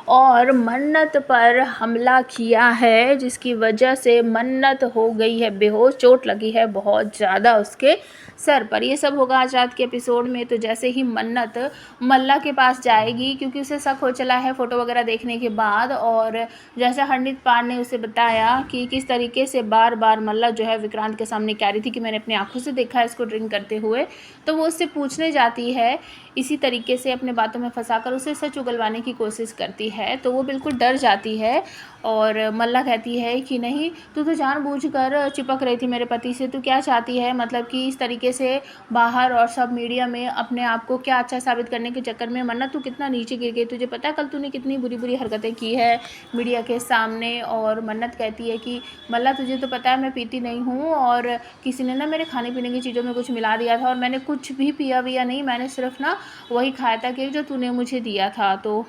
और मन्नत पर हमला किया है, जिसकी वजह से मन्नत हो गई है बेहोश, चोट लगी है बहुत ज़्यादा उसके सर पर। ये सब होगा आज रात के एपिसोड में। तो जैसे ही मन्नत मल्ला के पास जाएगी, क्योंकि उसे शक हो चला है फ़ोटो वगैरह देखने के बाद, और जैसे हरनीत पार ने उसे बताया कि किस तरीके से बार बार मल्ला जो है विक्रांत के सामने कह रही थी कि मैंने अपनी आंखों से देखा है इसको ड्रिंक करते हुए, तो वो उससे पूछने जाती है, इसी तरीके से अपने बातों में फंसाकर उसे सच उगलवाने की कोशिश करती है। तो वो बिल्कुल डर जाती है और मल्ला कहती है कि नहीं, तू तो जानबूझकर चिपक रही थी मेरे पति से, तू क्या चाहती है, मतलब कि इस तरीके से बाहर और सब मीडिया में अपने आप को क्या अच्छा साबित करने के चक्कर में मन्नत तू कितना नीचे गिर गई, तुझे पता है कल तूने कितनी बुरी बुरी हरकतें की है मीडिया के सामने। और मन्नत कहती है कि मल्ला तुझे तो पता है मैं पीती नहीं हूँ, और किसी ने ना मेरे खाने पीने की चीज़ों में कुछ मिला दिया था और मैंने कुछ भी पिया विया नहीं, मैंने सिर्फ ना वही खाया था कि जो तूने मुझे दिया था। तो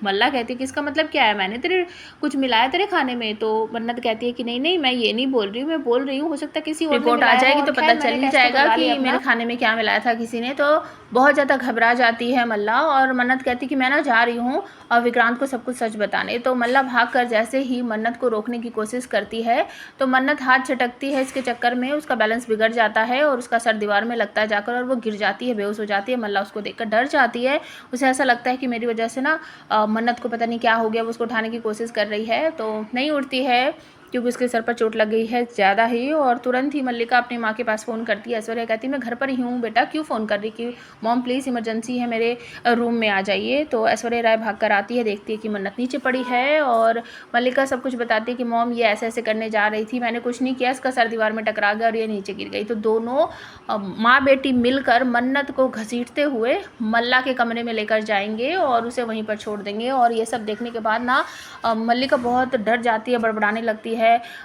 मल्ला कहती है कि इसका मतलब क्या है, मैंने तेरे कुछ मिलाया तेरे खाने में। तो मन्नत कहती है कि नहीं नहीं, मैं ये नहीं बोल रही हूँ, मैं बोल रही हूँ हो सकता है किसी और ने रिपोर्ट आ मिलाया हो, जाएगी और तो पता खैर चल मैंने ही टेस्ट तो जाएगा करवा कि लिया मेरे अपना। खाने में क्या मिलाया था किसी ने। तो बहुत ज़्यादा घबरा जाती है मल्ला, और मन्नत कहती कि मैं ना जा रही हूँ और विक्रांत को सब कुछ सच बताने। तो मल्ला भागकर जैसे ही मन्नत को रोकने की कोशिश करती है, तो मन्नत हाथ झटकती है, इसके चक्कर में उसका बैलेंस बिगड़ जाता है और उसका सर दीवार में लगता है जाकर, और वो गिर जाती है, बेहोश हो जाती है। मल्ला उसको देखकर डर जाती है, उसे ऐसा लगता है कि मेरी वजह से ना मन्नत को पता नहीं क्या हो गया, वो उसको उठाने की कोशिश कर रही है तो नहीं उठती है, क्योंकि उसके सर पर चोट लग गई है ज़्यादा ही। और तुरंत ही मल्लिका अपनी माँ के पास फ़ोन करती है। ऐश्वर्या कहती है मैं घर पर ही हूँ बेटा, क्यों फ़ोन कर रही, कि मॉम प्लीज़ इमरजेंसी है, मेरे रूम में आ जाइए। तो ऐश्वर्या राय भाग कर आती है, देखती है कि मन्नत नीचे पड़ी है, और मल्लिका सब कुछ बताती है कि मॉम ये ऐसे ऐसे करने जा रही थी, मैंने कुछ नहीं किया, इसका सर दीवार में टकरा गया और ये नीचे गिर गई। तो दोनों माँ बेटी मिलकर मन्नत को घसीटते हुए मल्ला के कमरे में लेकर जाएंगे और उसे वहीं पर छोड़ देंगे। और ये सब देखने के बाद ना मल्लिका बहुत डर जाती है, बड़बड़ाने लगती है,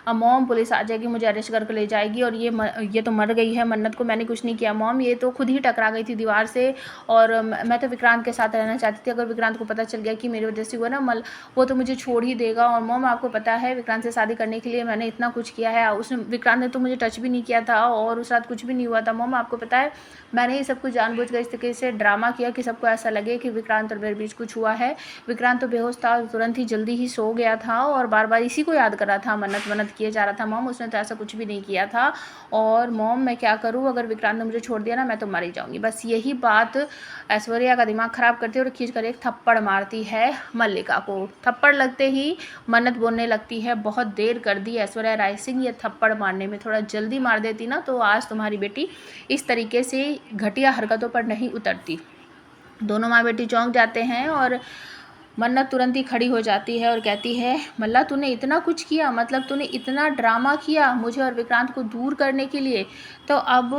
मॉम पुलिस आ जाएगी, मुझे अरेस्ट करके ले जाएगी, और ये तो मर गई है मन्नत को मैंने कुछ नहीं किया मॉम, ये तो खुद ही टकरा गई थी दीवार से, और मैं तो विक्रांत के साथ रहना चाहती थी, अगर विक्रांत को पता चल गया कि मेरी वजह से हुआ ना वो तो मुझे छोड़ ही देगा। और मॉम आपको पता है विक्रांत से शादी करने के लिए मैंने इतना कुछ किया है, उसने विक्रांत ने तो मुझे टच भी नहीं किया था और उस रात कुछ भी नहीं हुआ था। मॉम आपको पता है मैंने ये सब कुछ जानबूझकर इस तरीके से ड्रामा किया कि सबको ऐसा लगे कि विक्रांत और मेरे बीच कुछ हुआ है। विक्रांत तो बेहोश था, तुरंत ही जल्दी ही सो गया था और बार बार इसी को याद कर रहा था, मन्नत मन्नत किए जा रहा था। मॉम उसने तो ऐसा कुछ भी नहीं किया था, और मॉम मैं क्या करूँ, अगर विक्रांत ने मुझे छोड़ दिया ना मैं तो मर ही जाऊँगी। बस यही बात ऐश्वर्या का दिमाग ख़राब करती है और खींच कर एक थप्पड़ मारती है मल्लिका को। थप्पड़ लगते ही मन्नत बोलने लगती है बहुत देर कर दी ऐश्वर्या राय सिंह, ये थप्पड़ मारने में थोड़ा जल्दी मार देती ना तो आज तुम्हारी बेटी इस तरीके से घटिया हरकतों पर नहीं उतरती। दोनों माँ बेटी चौंक जाते हैं, और मन्नत तुरंत ही खड़ी हो जाती है और कहती है मल्ला तूने इतना कुछ किया, मतलब तूने इतना ड्रामा किया मुझे और विक्रांत को दूर करने के लिए। तो अब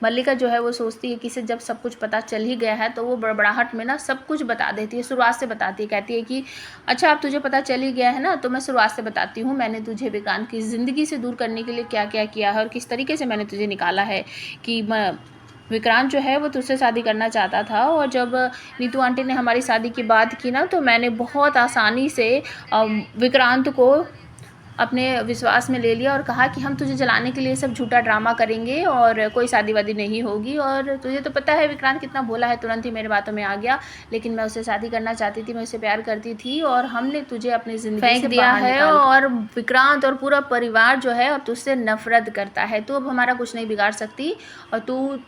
मल्लिका जो है वो सोचती है कि इसे जब सब कुछ पता चल ही गया है तो वो बड़बड़ाहट में ना सब कुछ बता देती है, शुरुआत से बताती है। कहती है कि अच्छा अब तुझे पता चल ही गया है ना, तो मैं शुरुआत से बताती हूँ मैंने तुझे विक्रांत की ज़िंदगी से दूर करने के लिए क्या क्या किया है और किस तरीके से मैंने तुझे निकाला है। कि विक्रांत जो है वो तुझसे शादी करना चाहता था, और जब नीतू आंटी ने हमारी शादी की बात की ना तो मैंने बहुत आसानी से विक्रांत को अपने विश्वास में ले लिया और कहा कि हम तुझे जलाने के लिए सब झूठा ड्रामा करेंगे और कोई शादी वादी नहीं होगी। और तुझे तो पता है विक्रांत कितना भोला है, तुरंत ही मेरे बातों में आ गया, लेकिन मैं उससे शादी करना चाहती थी, मैं उससे प्यार करती थी, और हमने तुझे अपनी ज़िंदगी फेंक दिया है, और विक्रांत और पूरा परिवार जो है अब तुझसे नफरत करता है। तो अब हमारा कुछ नहीं बिगाड़ सकती, और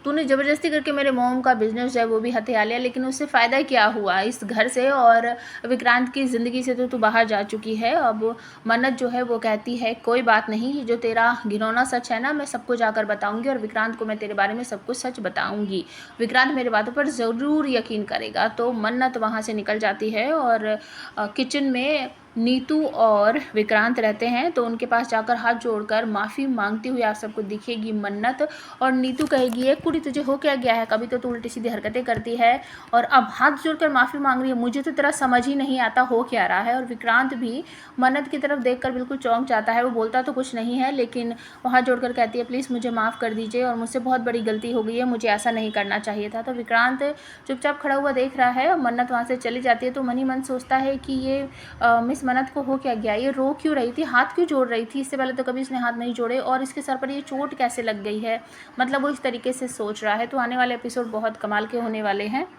तूने ज़बरदस्ती करके मेरे मोम का बिजनेस जो है वो भी हथिया लिया, लेकिन उससे फ़ायदा क्या हुआ इस घर से, और विक्रांत की ज़िंदगी से तो तू बाहर जा चुकी है। अब मन्नत जो है वो कहती है कोई बात नहीं, जो तेरा घिनौना सच है ना मैं सबको जाकर बताऊंगी, और विक्रांत को मैं तेरे बारे में सब कुछ सच बताऊंगी, विक्रांत मेरे बातों पर ज़रूर यकीन करेगा। तो मन्नत वहाँ से निकल जाती है, और किचन में नीतू और विक्रांत रहते हैं, तो उनके पास जाकर हाथ जोड़कर माफ़ी मांगती हुई आप सबको दिखेगी मन्नत, और नीतू कहेगी एक कुड़ी तुझे हो क्या गया है, कभी तो तू उल्टी सीधी हरकतें करती है और अब हाथ जोड़कर माफ़ी मांग रही है, मुझे तो तेरा समझ ही नहीं आता हो क्या रहा है। और विक्रांत भी मन्नत की तरफ देखकर बिल्कुल चौंक जाता है, वो बोलता तो कुछ नहीं है लेकिन वो हाथ जोड़कर कहती है प्लीज़ मुझे माफ़ कर दीजिए और मुझसे बहुत बड़ी गलती हो गई है, मुझे ऐसा नहीं करना चाहिए था। तो विक्रांत चुपचाप खड़ा हुआ देख रहा है, मन्नत वहाँ से चली जाती है तो मन ही मन सोचता है कि ये मिस मन्नत को हो क्या गया, ये रो क्यों रही थी, हाथ क्यों जोड़ रही थी, इससे पहले तो कभी इसने हाथ नहीं जोड़े, और इसके सर पर ये चोट कैसे लग गई है, मतलब वो इस तरीके से सोच रहा है। तो आने वाले एपिसोड बहुत कमाल के होने वाले हैं।